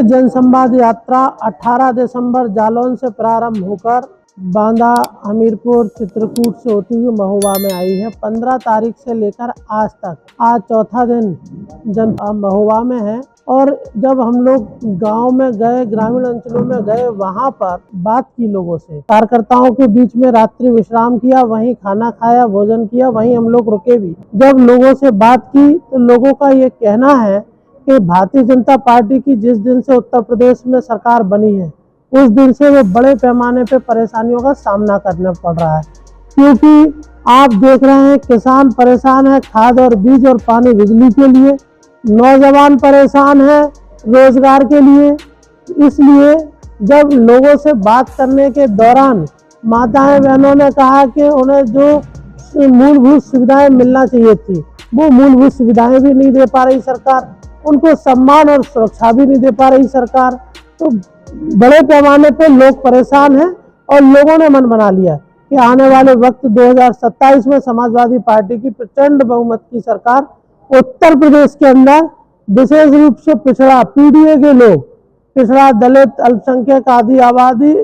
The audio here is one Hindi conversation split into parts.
जनसंवाद यात्रा 18 दिसंबर जालौन से प्रारंभ होकर बांदा, हमीरपुर, चित्रकूट से होती हुई महोबा में आई है। 15 तारीख से लेकर आज तक, आज चौथा दिन महोबा में है। और जब हम लोग गांव में गए, ग्रामीण अंचलों में गए, वहां पर बात की लोगों से, कार्यकर्ताओं के बीच में रात्रि विश्राम किया, वहीं खाना खाया, भोजन किया, वहीं हम लोग रुके भी। जब लोगों से बात की तो लोगों का ये कहना है कि भारतीय जनता पार्टी की जिस दिन से उत्तर प्रदेश में सरकार बनी है, उस दिन से वो बड़े पैमाने पे परेशानियों का सामना करना पड़ रहा है। क्योंकि आप देख रहे हैं किसान परेशान है खाद और बीज और पानी बिजली के लिए, नौजवान परेशान है रोजगार के लिए। इसलिए जब लोगों से बात करने के दौरान माताएं बहनों ने कहा कि उन्हें जो मूलभूत सुविधाएं मिलना चाहिए थी, वो मूलभूत सुविधाएं भी नहीं दे पा रही सरकार, उनको सम्मान और सुरक्षा भी नहीं दे पा रही सरकार। तो बड़े पैमाने पे लोग परेशान हैं और लोगों ने मन बना लिया कि आने वाले वक्त 2027 में समाजवादी पार्टी की प्रचंड बहुमत की सरकार उत्तर प्रदेश के अंदर, विशेष रूप से पिछड़ा पीडीए के लोग, पिछड़ा दलित, अल्पसंख्यक, आदि आबादी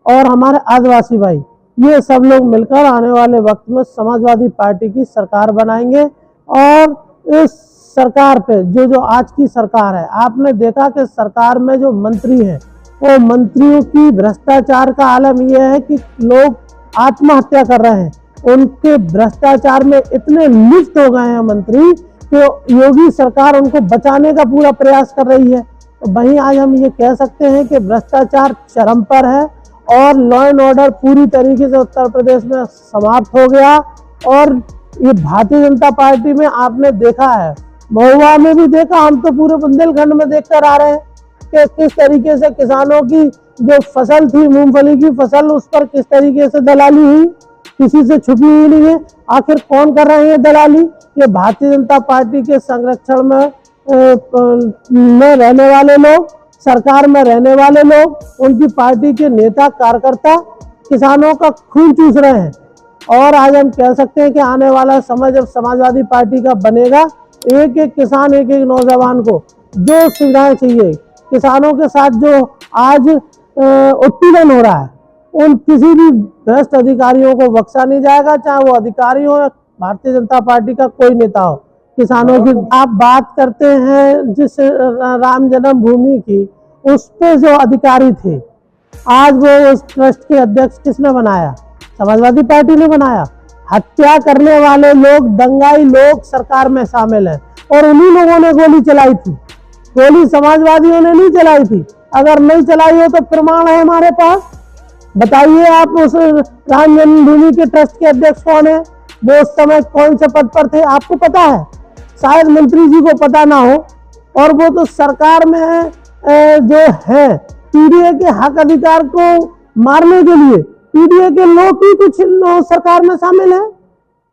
और हमारे आदिवासी भाई, ये सब लोग मिलकर आने वाले वक्त में समाजवादी पार्टी की सरकार बनाएंगे। और इस सरकार पे जो आज की सरकार है, आपने देखा कि सरकार में जो मंत्री हैं, वो मंत्रियों की भ्रष्टाचार का आलम यह है कि लोग आत्महत्या कर रहे हैं। उनके भ्रष्टाचार में इतने लिप्त हो गए हैं मंत्री कि योगी सरकार उनको बचाने का पूरा प्रयास कर रही है। तो वहीं आज हम ये कह सकते हैं कि भ्रष्टाचार चरम पर है और लॉ एंड ऑर्डर पूरी तरीके से उत्तर प्रदेश में समाप्त हो गया। और ये भारतीय जनता पार्टी में आपने देखा है, महोबा में भी देखा, हम तो पूरे बुंदेलखंड में देखकर आ रहे हैं कि किस तरीके से किसानों की जो फसल थी, मूंगफली की फसल, उस पर किस तरीके से दलाली हुई, किसी से छुपी हुई नहीं है। आखिर कौन कर रहे हैं दलाली? ये भारतीय जनता पार्टी के संरक्षण में रहने वाले लोग, सरकार में रहने वाले लोग, उनकी पार्टी के नेता कार्यकर्ता किसानों का खून चूस रहे हैं। और आज हम कह सकते हैं कि आने वाला समय जब समाजवादी पार्टी का बनेगा, एक एक किसान, एक एक नौजवान को जो सुविधाएं चाहिए, किसानों के साथ जो आज उत्पीड़न हो रहा है, उन किसी भी भ्रष्ट अधिकारियों को बख्शा नहीं जाएगा, चाहे वो अधिकारी हो या भारतीय जनता पार्टी का कोई नेता हो। किसानों की आप बात करते हैं जिस राम जन्मभूमि की, उस पे जो अधिकारी थे, आज वो उस ट्रस्ट के अध्यक्ष किसने बनाया? समाजवादी पार्टी ने बनाया। हत्या करने वाले लोग, दंगाई लोग सरकार में शामिल हैं और उन्हीं लोगों ने गोली चलाई थी। गोली समाजवादियों ने नहीं चलाई थी। अगर नहीं चलाई हो तो प्रमाण है हमारे पास। बताइए आप उस राम जन्मभूमि के ट्रस्ट के अध्यक्ष कौन है, वो उस समय कौन से पद पर थे, आपको पता है? शायद मंत्री जी को पता ना हो। और वो तो सरकार में जो है पीडीए के हक अधिकार को मारने के लिए पीडीए के लोग ही कुछ सरकार में शामिल है।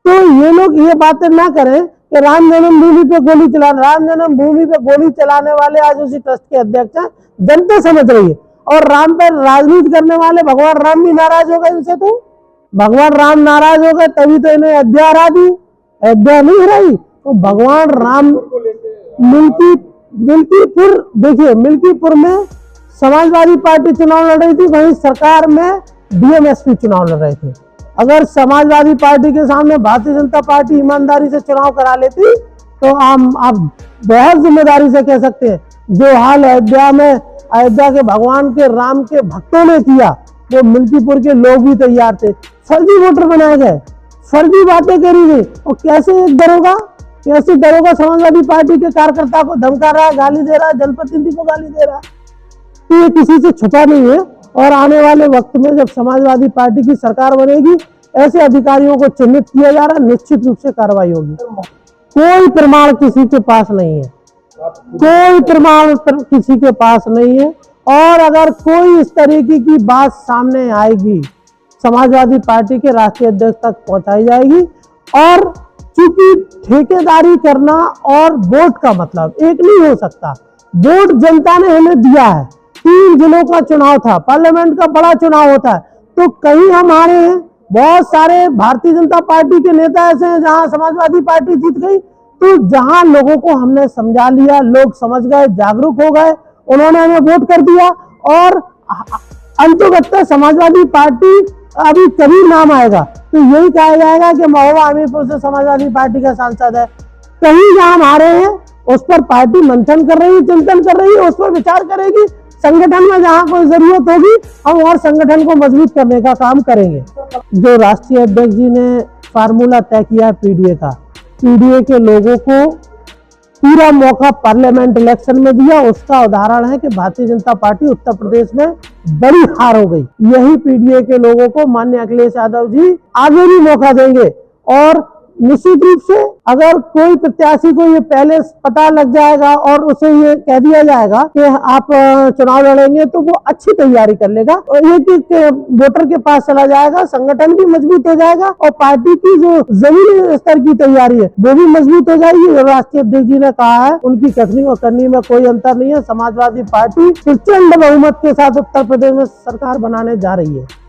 तो ये लोग ये बातें ना करें कि राम जन्मभूमि पे गोली चला, राम जन्मभूमि पे गोली चलाने वाले आज उसी ट्रस्ट के अध्यक्ष हैं, जनता समझ रही है। और राम पर राजनीति करने वाले भगवान राम भी नाराज हो गए इनसे। तो भगवान राम नाराज हो गए तभी तो इन्हें अयोध्या हरा दी। अयोध्या नहीं हराई तो भगवान राम मिल्कीपुर, देखिए मिल्कीपुर में समाजवादी पार्टी चुनाव लड़ रही थी, वहीं सरकार में डीएमएसपी चुनाव लड़ रहे थे। अगर समाजवादी पार्टी के सामने भारतीय जनता पार्टी ईमानदारी से चुनाव करा लेती तो आप बहुत जिम्मेदारी से कह सकते हैं, जो हाल अयोध्या में, अयोध्या के भगवान के राम के भक्तों ने किया, वो मिल्कीपुर के लोग भी तैयार थे। फर्जी वोटर बनाए गए, फर्जी बातें करी गई। और कैसे एक दरोगा समाजवादी पार्टी के कार्यकर्ता को धमका रहा है, गाली दे रहा है, जनप्रतिनिधि को गाली दे रहा है। तो ये किसी से छुपा नहीं है। और आने वाले वक्त में जब समाजवादी पार्टी की सरकार बनेगी, ऐसे अधिकारियों को चिन्हित किया जा रहा है, निश्चित रूप से कार्रवाई होगी। कोई प्रमाण किसी के पास नहीं है, कोई प्रमाण किसी के पास नहीं है। और अगर कोई इस तरीके की बात सामने आएगी, समाजवादी पार्टी के राष्ट्रीय अध्यक्ष तक पहुंचाई जाएगी। और चूंकि ठेकेदारी करना और वोट का मतलब एक नहीं हो सकता। वोट जनता ने हमें दिया है, 3 जिलों का चुनाव था, पार्लियामेंट का बड़ा चुनाव होता है। तो कहीं हमारे बहुत सारे भारतीय जनता पार्टी के नेता ऐसे हैं जहां समाजवादी पार्टी जीत गई, तो जहां लोगों को हमने समझा लिया, लोग समझ गए, जागरूक हो गए, उन्होंने हमें वोट कर दिया और अंततः समाजवादी पार्टी अभी कभी नाम आएगा तो यही कहा जाएगा कि महुआ हमीरपुर से समाजवादी पार्टी का सांसद है। कहीं जहां हम हारे हैं उस पर पार्टी मंथन कर रही है, चिंतन कर रही है, उस पर विचार करेगी। संगठन में जहां कोई जरूरत होगी हम और संगठन को मजबूत करने का काम करेंगे। जो राष्ट्रीय अध्यक्ष जी ने फार्मूला तय किया पीडीए का, पीडीए के लोगों को पूरा मौका पार्लियामेंट इलेक्शन में दिया, उसका उदाहरण है कि भारतीय जनता पार्टी उत्तर प्रदेश में बड़ी हार हो गई। यही पीडीए के लोगों को माननीय अखिलेश यादव जी आगे भी मौका देंगे और निश्चित रूप से अगर कोई प्रत्याशी को ये पहले पता लग जाएगा और उसे ये कह दिया जाएगा कि आप चुनाव लड़ेंगे तो वो अच्छी तैयारी कर लेगा और एक वोटर के पास चला जाएगा, संगठन भी मजबूत हो जाएगा और पार्टी की जो जमीनी स्तर की तैयारी है वो भी मजबूत हो जाएगी। राष्ट्रीय अध्यक्ष जी ने कहा है उनकी कथनी और करनी में कोई अंतर नहीं है। समाजवादी पार्टी प्रचंड बहुमत के साथ उत्तर प्रदेश में सरकार बनाने जा रही है।